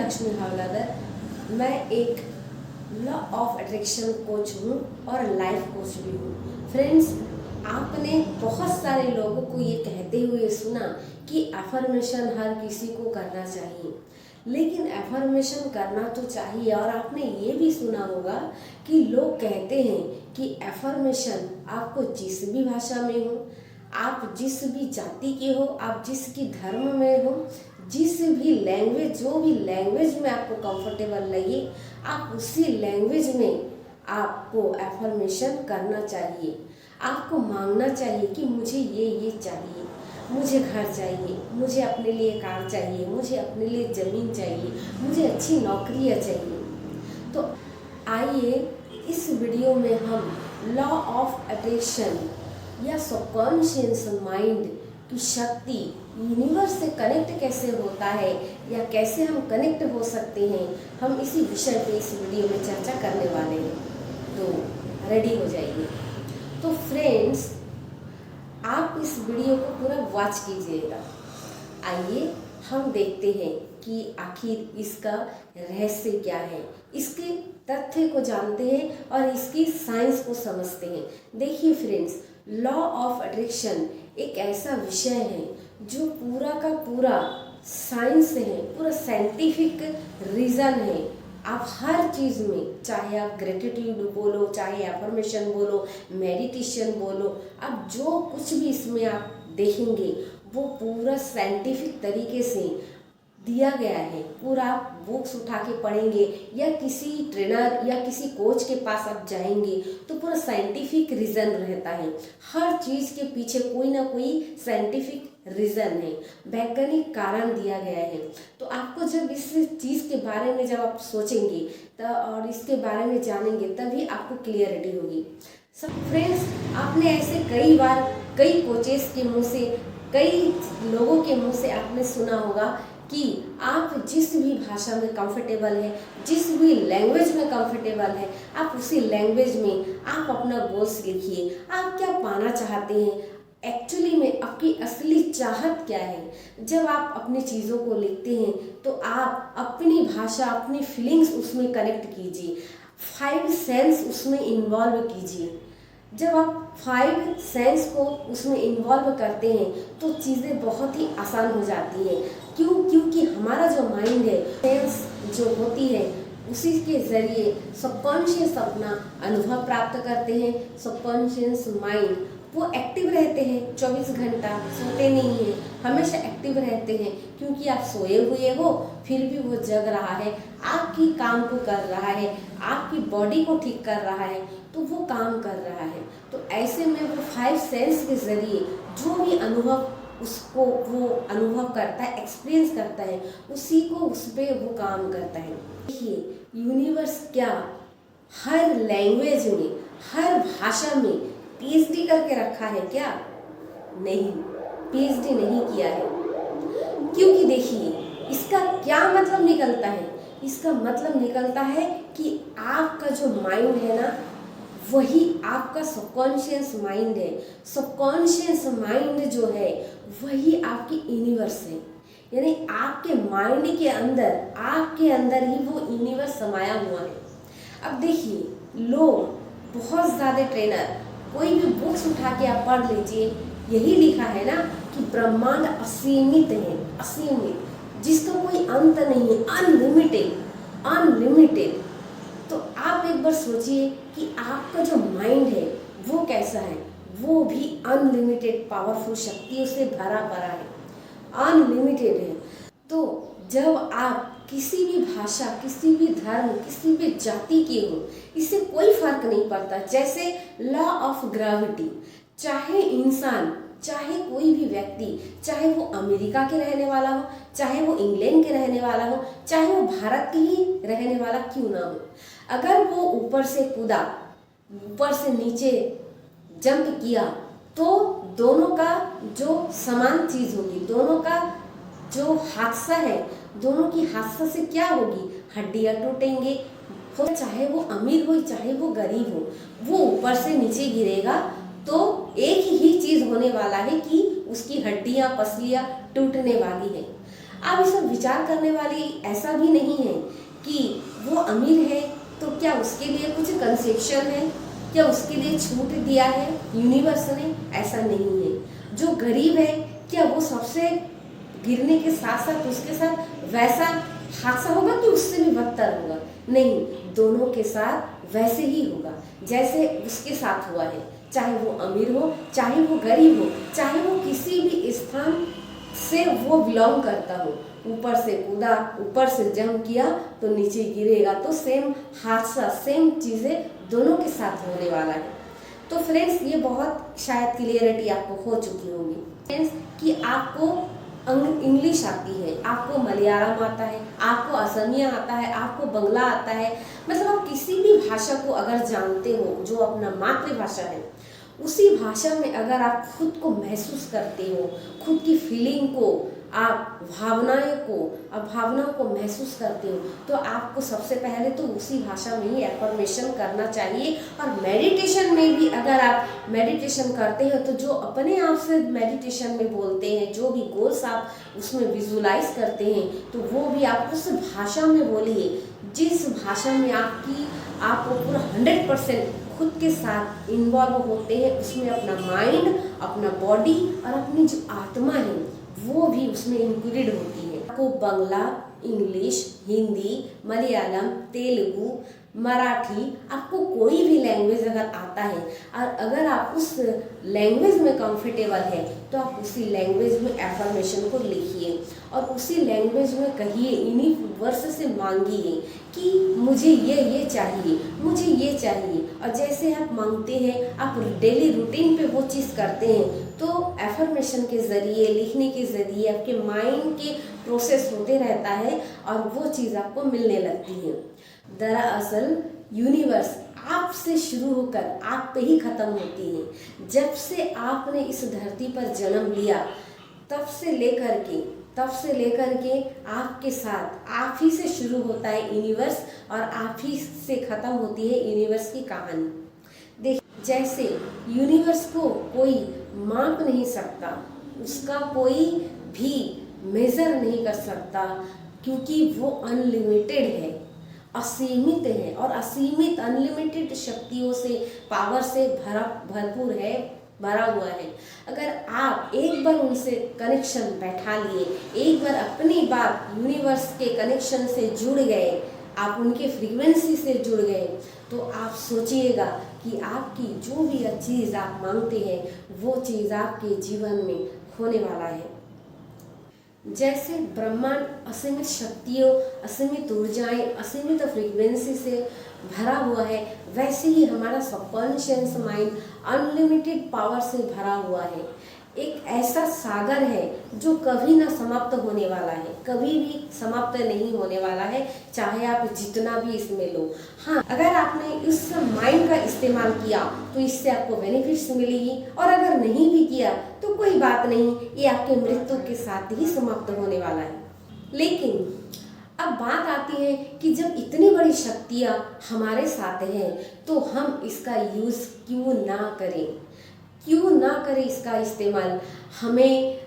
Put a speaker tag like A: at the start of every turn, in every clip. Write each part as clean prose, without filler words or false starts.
A: लक्ष्मी हवलादर। मैं एक law of attraction coach हूँ और लाइफ कोच भी हूँ। फ्रेंड्स, आपने बहुत सारे लोगों को ये कहते हुए सुना कि एफर्मेशन हर किसी को करना चाहिए, लेकिन एफर्मेशन करना तो चाहिए। और आपने ये भी सुना होगा कि लोग कहते हैं कि एफर्मेशन आपको जिस भी भाषा में हो, आप जिस भी जाति के हो, आप जिस भी धर्म में हो, जिस भी लैंग्वेज, जो भी लैंग्वेज में आपको कंफर्टेबल लगे, आप उसी लैंग्वेज में आपको एफर्मेशन करना चाहिए। आपको मांगना चाहिए कि मुझे ये चाहिए, मुझे घर चाहिए, मुझे अपने लिए कार चाहिए, मुझे अपने लिए ज़मीन चाहिए, मुझे अच्छी नौकरियाँ चाहिए। तो आइए इस वीडियो में हम लॉ ऑफ अट्रैक्शन या सबकॉन्शियस माइंड की शक्ति, यूनिवर्स से कनेक्ट कैसे होता है या कैसे हम कनेक्ट हो सकते हैं, हम इसी विषय पे इस वीडियो में चर्चा करने वाले हैं। तो रेडी हो जाइए। तो फ्रेंड्स, आप इस वीडियो को पूरा वॉच कीजिएगा। आइए हम देखते हैं कि आखिर इसका रहस्य क्या है, इसके तथ्य को जानते हैं और इसकी साइंस को समझते हैं। देखिए फ्रेंड्स, लॉ ऑफ अट्रैक्शन एक ऐसा विषय है जो पूरा का पूरा साइंस है, पूरा साइंटिफिक रीज़न है। आप हर चीज़ में, चाहे आप ग्रेटिट्यूड बोलो, चाहे एफर्मेशन बोलो, मेडिटेशन बोलो, आप जो कुछ भी इसमें आप देखेंगे वो पूरा साइंटिफिक तरीके से दिया गया है। पूरा आप बुक्स उठा के पढ़ेंगे या किसी ट्रेनर या किसी कोच के पास आप जाएंगे तो पूरा साइंटिफिक रीज़न रहता है। हर चीज़ के पीछे कोई ना कोई साइंटिफिक रीज़न है, वैज्ञानिक कारण दिया गया है। तो आपको जब इस चीज़ के बारे में जब आप सोचेंगे और इसके बारे में जानेंगे तभी आपको क्लियरिटी होगी। सब फ्रेंड्स, आपने ऐसे कई बार कई कोचेस के मुँह से, कई लोगों के मुँह से आपने सुना होगा कि आप जिस भी भाषा में कंफर्टेबल है, जिस भी लैंग्वेज में कंफर्टेबल है, आप उसी लैंग्वेज में आप अपना गोल्स लिखिए। आप क्या पाना चाहते हैं, एक्चुअली में आपकी असली चाहत क्या है। जब आप अपनी चीज़ों को लिखते हैं तो आप अपनी भाषा, अपनी फीलिंग्स उसमें कनेक्ट कीजिए, 5 सेंस उसमें इन्वॉल्व कीजिए। जब आप 5 सेंस को उसमें इन्वॉल्व करते हैं तो चीज़ें बहुत ही आसान हो जाती हैं। क्योंकि हमारा जो माइंड है, सेंस जो होती है, उसी के ज़रिए सबकॉन्शियस अपना अनुभव प्राप्त करते हैं। सबकॉन्शियस माइंड वो एक्टिव रहते हैं, 24 घंटा सोते नहीं हैं, हमेशा एक्टिव रहते हैं। क्योंकि आप सोए हुए हो फिर भी वो जग रहा है, आपकी काम को कर रहा है, आपकी बॉडी को ठीक कर रहा है, तो वो काम कर रहा है। तो ऐसे में वो 5 सेंस के ज़रिए जो भी अनुभव उसको वो अनुभव करता है, एक्सपीरियंस करता है, उसी को उस पर वो काम करता है। देखिए, यूनिवर्स क्या हर लैंग्वेज में, हर भाषा में पीएचडी करके रखा है क्या? नहीं, पीएचडी नहीं किया है। क्योंकि देखिए, इसका क्या मतलब निकलता है? इसका मतलब निकलता है कि आपका जो माइंड है ना, वही आपका सबकॉन्शियस माइंड है। सबकॉन्शियस माइंड जो है वही आपकी यूनिवर्स है। यानी आपके माइंड के अंदर, आपके अंदर ही वो यूनिवर्स समाया हुआ है। अब देखिए, लोग बहुत ज़्यादा ट्रेनर, कोई भी बुक्स उठा के आप पढ़ लीजिए, यही लिखा है ना कि ब्रह्मांड असीमित है, असीमित, जिसका कोई अंत नहीं है, अनलिमिटेड, अनलिमिटेड। तो आप एक बार सोचिए कि आपका जो माइंड है वो कैसा है। वो भी अनलिमिटेड पावरफुल शक्तियों से भरा भरा है, अनलिमिटेड है। तो जब आप किसी भी भाषा, किसी भी धर्म, किसी भी जाति के हो, इससे कोई फर्क नहीं पड़ता। जैसे लॉ ऑफ ग्रेविटी, चाहे इंसान, चाहे कोई भी व्यक्ति, चाहे वो अमेरिका के रहने वाला हो, चाहे वो इंग्लैंड के रहने वाला हो, चाहे वो भारत के ही रहने वाला क्यों ना हो, अगर वो ऊपर से कूदा, ऊपर से नीचे जंप किया, तो दोनों का जो समान चीज़ होगी, दोनों का जो हादसा है, दोनों की हादसा से क्या होगी? हड्डियाँ टूटेंगे। चाहे वो अमीर हो चाहे वो गरीब हो, वो ऊपर से नीचे गिरेगा तो एक ही चीज़ होने वाला है कि उसकी हड्डियाँ, पसलियाँ टूटने वाली है। आप इस पर विचार करने वाली ऐसा भी नहीं है कि वो अमीर है तो क्या उसके लिए कुछ कंसेप्शन है, क्या उसके लिए छूट दिया है यूनिवर्स ने, ऐसा नहीं है। जो गरीब है क्या वो सबसे गिरने के साथ साथ उसके साथ वैसा हादसा होगा कि उससे भी बदतर होगा? नहीं, दोनों के साथ वैसे ही होगा जैसे उसके साथ हुआ है, चाहे वो अमीर हो, चाहे वो गरीब हो, चाहे वो किसी भी स्थान से वो बिलोंग करता हो। ऊपर से कूदा, ऊपर से जंप किया तो नीचे गिरेगा, तो सेम हादसा, सेम चीज़ें दोनों के साथ होने वाला है। तो फ्रेंड्स, ये बहुत शायद क्लियरिटी आपको हो चुकी होगी फ्रेंड्स कि आपको इंग्लिश आती है, आपको मलयालम आता है, आपको असमिया आता है, आपको बंगला आता है, मतलब आप किसी भी भाषा को अगर जानते हो जो अपना मातृभाषा है, उसी भाषा में अगर आप खुद को महसूस करते हो, खुद की फीलिंग को, आप भावनाओं को महसूस करते हो, तो आपको सबसे पहले तो उसी भाषा में ही एफर्मेशन करना चाहिए। और मेडिटेशन में भी अगर आप मेडिटेशन करते हैं तो जो अपने आप से मेडिटेशन में बोलते हैं, जो भी गोल्स आप उसमें विजुलाइज करते हैं, तो वो भी आप उस भाषा में बोलिए जिस भाषा में आपको पूरा 100% खुद के साथ इन्वॉल्व होते हैं। उसमें अपना माइंड, अपना बॉडी और अपनी जो आत्मा है वो भी उसमें इंक्लूडेड होती है। आपको बंगला, इंग्लिश, हिंदी, मलयालम, तेलुगु, मराठी, आपको कोई भी लैंग्वेज अगर आता है और अगर आप उस लैंग्वेज में कंफर्टेबल है तो आप उसी लैंग्वेज में एफर्मेशन को लिखिए और उसी लैंग्वेज में कहिए, इन्हीं वर्ष से मांगिए कि मुझे ये चाहिए, मुझे ये चाहिए। और जैसे आप मांगते हैं, आप डेली रूटीन पे वो चीज़ करते हैं, तो एफर्मेशन के ज़रिए, लिखने के ज़रिए आपके माइंड के प्रोसेस होते रहता है और वो चीज़ आपको मिलने लगती है। दरअसल यूनिवर्स आपसे शुरू होकर आप पे ही ख़त्म होती है। जब से आपने इस धरती पर जन्म लिया तब से लेकर के आपके साथ आप ही से शुरू होता है यूनिवर्स और आप ही से ख़त्म होती है यूनिवर्स की कहानी। देखिए, जैसे यूनिवर्स को कोई माप नहीं सकता, उसका कोई भी मेज़र नहीं कर सकता, क्योंकि वो अनलिमिटेड है, असीमित है और असीमित अनलिमिटेड शक्तियों से, पावर से भरपूर है, भरा हुआ है। अगर आप एक बार उनसे कनेक्शन बैठा लिए, एक बार अपनी बात यूनिवर्स के कनेक्शन से जुड़ गए, आप उनके फ्रीक्वेंसी से जुड़ गए, तो आप सोचिएगा कि आपकी जो भी चीज़ आप मांगते हैं वो चीज़ आपके जीवन में होने वाला है। जैसे ब्रह्मांड असीमित शक्तियों, असीमित ऊर्जाएं, असीमित फ्रीक्वेंसी से भरा हुआ है, वैसे ही हमारा सबकॉन्शियस माइंड अनलिमिटेड पावर से भरा हुआ है। एक ऐसा सागर है जो कभी ना समाप्त होने वाला है, कभी भी समाप्त नहीं होने वाला है, चाहे आप जितना भी इसमें लो। हाँ, अगर आपने इस माइंड का इस्तेमाल किया तो इससे आपको बेनिफिट्स मिलेगी, और अगर नहीं भी किया तो कोई बात नहीं, ये आपके मृत्यु के साथ ही समाप्त होने वाला है। लेकिन अब बात आती है कि जब इतनी बड़ी शक्तियाँ हमारे साथ हैं तो हम इसका यूज़ क्यों ना करें इसका इस्तेमाल। हमें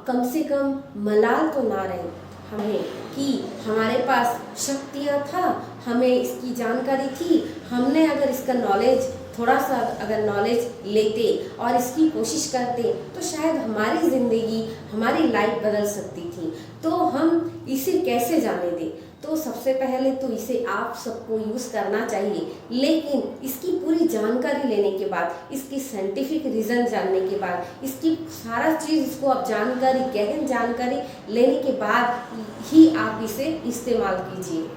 A: कम से कम मलाल तो ना रहे हमें कि हमारे पास शक्तियाँ था, हमें इसकी जानकारी थी, हमने अगर इसका नॉलेज, थोड़ा सा अगर नॉलेज लेते और इसकी कोशिश करते तो शायद हमारी ज़िंदगी, हमारी लाइफ बदल सकती थी। तो हम इसे कैसे जाने दें? तो सबसे पहले तो इसे आप सबको यूज़ करना चाहिए, लेकिन इसकी पूरी जानकारी लेने के बाद, इसकी साइंटिफिक रीज़न जानने के बाद, इसकी सारा चीज़ को आप गहन जानकारी लेने के बाद ही आप इसे इस्तेमाल कीजिए।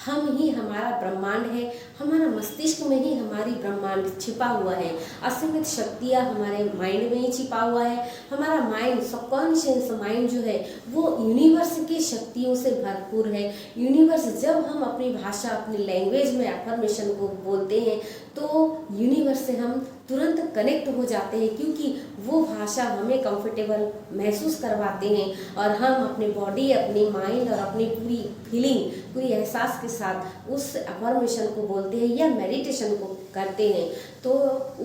A: हम ही हमारा ब्रह्मांड है, हमारा मस्तिष्क में ही हमारी ब्रह्मांड छिपा हुआ है, असीमित शक्तियाँ हमारे माइंड में ही छिपा हुआ है। हमारा माइंड, सबकॉन्शियस माइंड जो है वो यूनिवर्स की शक्तियों से भरपूर है। यूनिवर्स, जब हम अपनी भाषा, अपनी लैंग्वेज में एफर्मेशन को बोलते हैं तो यूनिवर्स से हम तुरंत कनेक्ट हो जाते हैं, क्योंकि वो भाषा हमें कंफर्टेबल महसूस करवाते हैं और हम अपने बॉडी, अपनी माइंड और अपनी पूरी फीलिंग, पूरी एहसास के साथ उस अफर्मेशन को बोलते हैं या मेडिटेशन को करते हैं। तो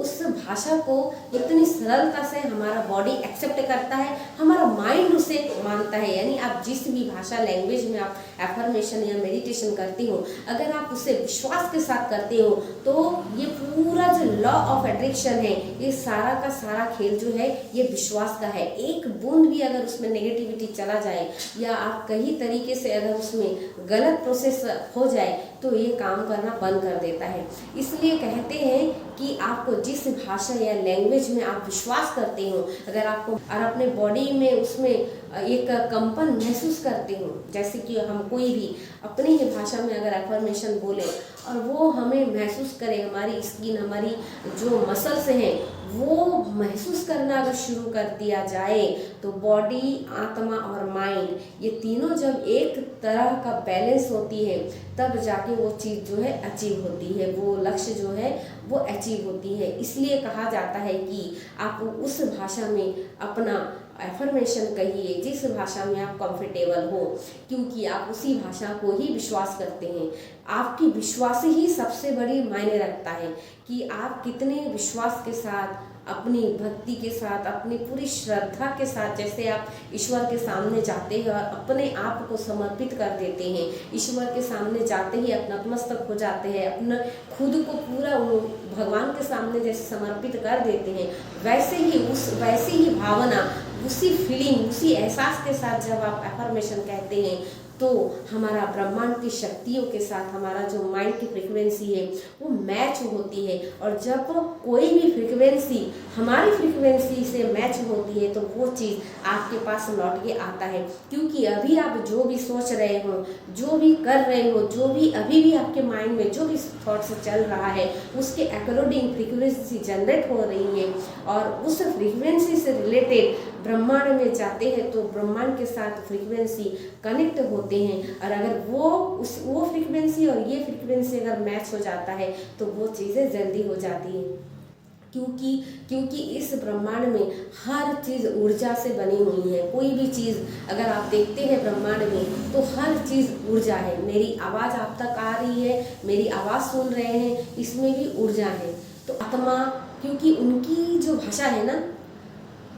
A: उस भाषा को इतनी सरलता से हमारा बॉडी एक्सेप्ट करता है, हमारा माइंड उसे मानता है। यानी आप जिस भी भाषा लैंग्वेज में आप एफर्मेशन या मेडिटेशन करते हो, अगर आप उसे विश्वास के साथ करते हो तो ये पूरा जो लॉ ऑफ अट्रैक्शन है, ये सारा का सारा खेल जो है ये विश्वास का है। एक बूंद भी अगर उसमें नेगेटिविटी चला जाए या आप कहीं तरीके से अगर उसमें गलत प्रोसेस हो जाए तो ये काम करना बंद कर देता है। इसलिए कहते हैं कि आपको जिस भाषा या लैंग्वेज में आप विश्वास करते हो, अगर आपको और अपने बॉडी में उसमें एक कंपन महसूस करते हो, जैसे कि हम कोई भी अपनी ही भाषा में अगर अफर्मेशन बोले और वो हमें महसूस करे, हमारी स्किन, हमारी जो मसल्स हैं वो महसूस करना अगर शुरू कर दिया जाए तो बॉडी, आत्मा और माइंड ये तीनों जब एक तरह का बैलेंस होती है तब जाके वो चीज़ जो है अचीव होती है, वो लक्ष्य जो है वो अचीव होती है। इसलिए कहा जाता है कि आप उस भाषा में अपना एफर्मेशन कहिए जिस भाषा में आप कंफर्टेबल हो, क्योंकि आप उसी भाषा को ही विश्वास करते हैं। आपकी विश्वास ही सबसे बड़ी मायने रखता है कि आप कितने विश्वास के साथ, अपनी भक्ति के साथ, अपनी पूरी श्रद्धा के साथ जैसे आप ईश्वर के सामने जाते हैं और अपने आप को समर्पित कर देते हैं, ईश्वर के सामने जाते ही अपना नतमस्तक हो जाते हैं, अपना खुद को पूरा भगवान के सामने जैसे समर्पित कर देते हैं, वैसे ही भावना, उसी फीलिंग, उसी एहसास के साथ जब आप एफर्मेशन कहते हैं तो हमारा ब्रह्मांड की शक्तियों के साथ हमारा जो माइंड की फ्रीक्वेंसी है वो मैच होती है। और जब कोई भी फ्रीक्वेंसी हमारी फ्रीक्वेंसी से मैच होती है तो वो चीज़ आपके पास लौट के आता है, क्योंकि अभी आप जो भी सोच रहे हो, जो भी कर रहे हो, जो भी अभी भी आपके माइंड में जो भी थॉट्स चल रहा है उसके अकॉर्डिंग फ्रीक्वेंसी जनरेट हो रही है और उस फ्रीक्वेंसी से रिलेटेड ब्रह्मांड में जाते हैं तो ब्रह्मांड के साथ फ्रीक्वेंसी कनेक्ट होते हैं। और अगर वो फ्रीक्वेंसी और ये फ्रीक्वेंसी अगर मैच हो जाता है तो वो चीज़ें जल्दी हो जाती हैं, क्योंकि इस ब्रह्मांड में हर चीज़ ऊर्जा से बनी हुई है। कोई भी चीज़ अगर आप देखते हैं ब्रह्मांड में तो हर चीज़ ऊर्जा है। मेरी आवाज़ आप तक आ रही है, मेरी आवाज़ सुन रहे हैं, इसमें भी ऊर्जा है। तो आत्मा, क्योंकि उनकी जो भाषा है ना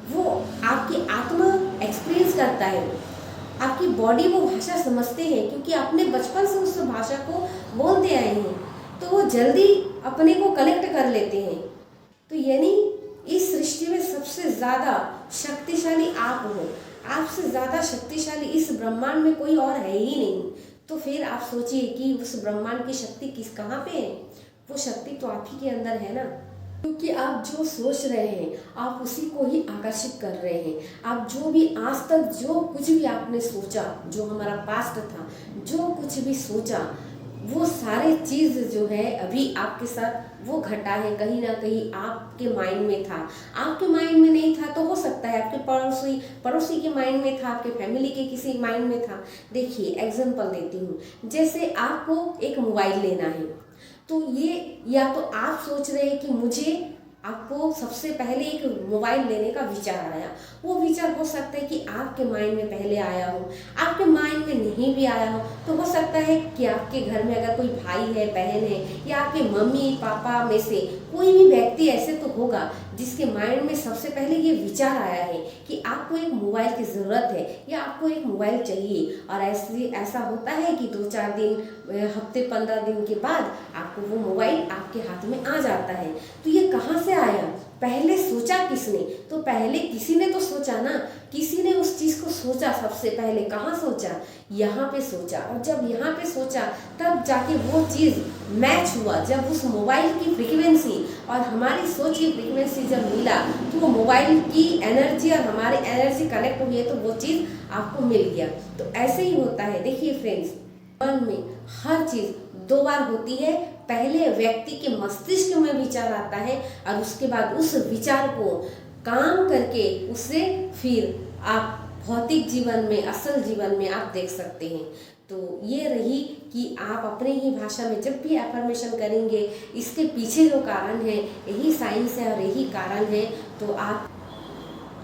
A: वो आपकी आत्मा एक्सपीरियंस करता है, आपकी बॉडी वो भाषा समझते हैं, क्योंकि आपने बचपन से उस भाषा को बोलते आए हैं तो वो जल्दी अपने को कनेक्ट कर लेते हैं। तो यानी इस सृष्टि में सबसे ज़्यादा शक्तिशाली आप हो, आपसे ज़्यादा शक्तिशाली इस ब्रह्मांड में कोई और है ही नहीं। तो फिर आप सोचिए कि उस ब्रह्मांड की शक्ति कहाँ पे है? वो शक्ति तो आप ही के अंदर है ना, क्योंकि आप जो सोच रहे हैं आप उसी को ही आकर्षित कर रहे हैं। आप जो भी आज तक जो कुछ भी आपने सोचा, जो हमारा पास्ट था, जो कुछ भी सोचा, वो सारे चीज़ जो है अभी आपके साथ वो घटा है, कहीं ना कहीं आपके माइंड में था। आपके माइंड में नहीं था तो हो सकता है आपके पड़ोसी के माइंड में था, आपके फैमिली के किसी माइंड में था। देखिए एग्जांपल देती हूँ, जैसे आपको एक मोबाइल लेना है तो ये या तो आप सोच रहे हैं कि मुझे, आपको सबसे पहले एक मोबाइल लेने का विचार आया। वो विचार हो सकता है कि आपके माइंड में पहले आया हो, आपके माइंड में नहीं भी आया हो तो हो सकता है कि आपके घर में अगर कोई भाई है, बहन है या आपके मम्मी पापा में से कोई भी व्यक्ति ऐसे तो होगा जिसके माइंड में सबसे पहले ये विचार आया है कि आपको एक मोबाइल की ज़रूरत है या आपको एक मोबाइल चाहिए। और ऐसा होता है कि 2-4 दिन, हफ्ते 15 दिन के बाद आपको वो मोबाइल आपके हाथ में आ जाता है। तो ये कहाँ से आया? पहले सोचा किसने? तो पहले किसी ने तो सोचा ना, किसी ने उस चीज़ को सोचा। सबसे पहले कहाँ सोचा? यहाँ पे सोचा। और जब यहाँ पे सोचा तब जाके वो चीज़ मैच हुआ। जब उस मोबाइल की फ्रीक्वेंसी और हमारी सोच की फ्रीक्वेंसी जब मिला तो वो मोबाइल की एनर्जी और हमारी एनर्जी कनेक्ट हुई है तो वो चीज़ आपको मिल गया। तो ऐसे ही होता है। देखिए फ्रेंड्स, मन में हर चीज़ 2 बार होती है। पहले व्यक्ति के मस्तिष्क में विचार आता है और उसके बाद उस विचार को काम करके उससे फिर आप भौतिक जीवन में, असल जीवन में आप देख सकते हैं। तो ये रही कि आप अपने ही भाषा में जब भी एफर्मेशन करेंगे, इसके पीछे जो कारण है यही साइंस है और यही कारण है।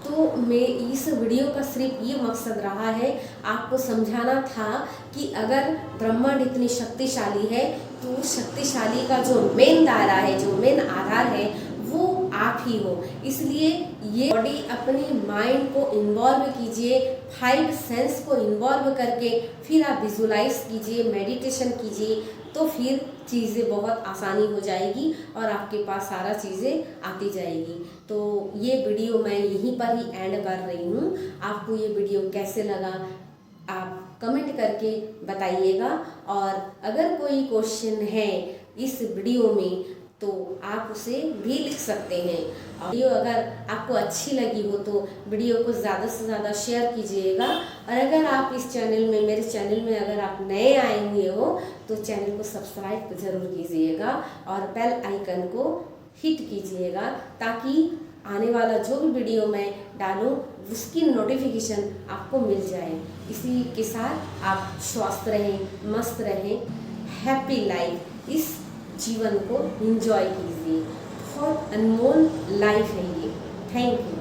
A: तो मैं इस वीडियो का सिर्फ ये मकसद रहा है आपको समझाना था कि अगर ब्रह्मांड इतनी शक्तिशाली है तो उस शक्तिशाली का जो मेन दायरा है, जो मेन आधार है, वो आप ही हो। इसलिए ये बॉडी अपने माइंड को इन्वॉल्व कीजिए, 5 सेंस को इन्वॉल्व करके फिर आप विजुलाइज कीजिए, मेडिटेशन कीजिए, तो फिर चीज़ें बहुत आसानी हो जाएगी और आपके पास सारा चीज़ें आती जाएगी। तो ये वीडियो मैं यहीं पर ही एंड कर रही हूँ। आपको ये वीडियो कैसे लगा आप कमेंट करके बताइएगा, और अगर कोई क्वेश्चन है इस वीडियो में तो आप उसे भी लिख सकते हैं। वीडियो अगर आपको अच्छी लगी हो तो वीडियो को ज़्यादा से ज़्यादा शेयर कीजिएगा, और अगर आप इस चैनल में, मेरे चैनल में अगर आप नए आए हुए हो तो चैनल को सब्सक्राइब ज़रूर कीजिएगा और बेल आइकन को हिट कीजिएगा, ताकि आने वाला जो भी वीडियो मैं डालूँ उसकी नोटिफिकेशन आपको मिल जाए। इसी के साथ आप स्वस्थ रहें, मस्त रहें, हैप्पी लाइफ, इस जीवन को एंजॉय कीजिए। बहुत अनमोल लाइफ है ये। Thank you.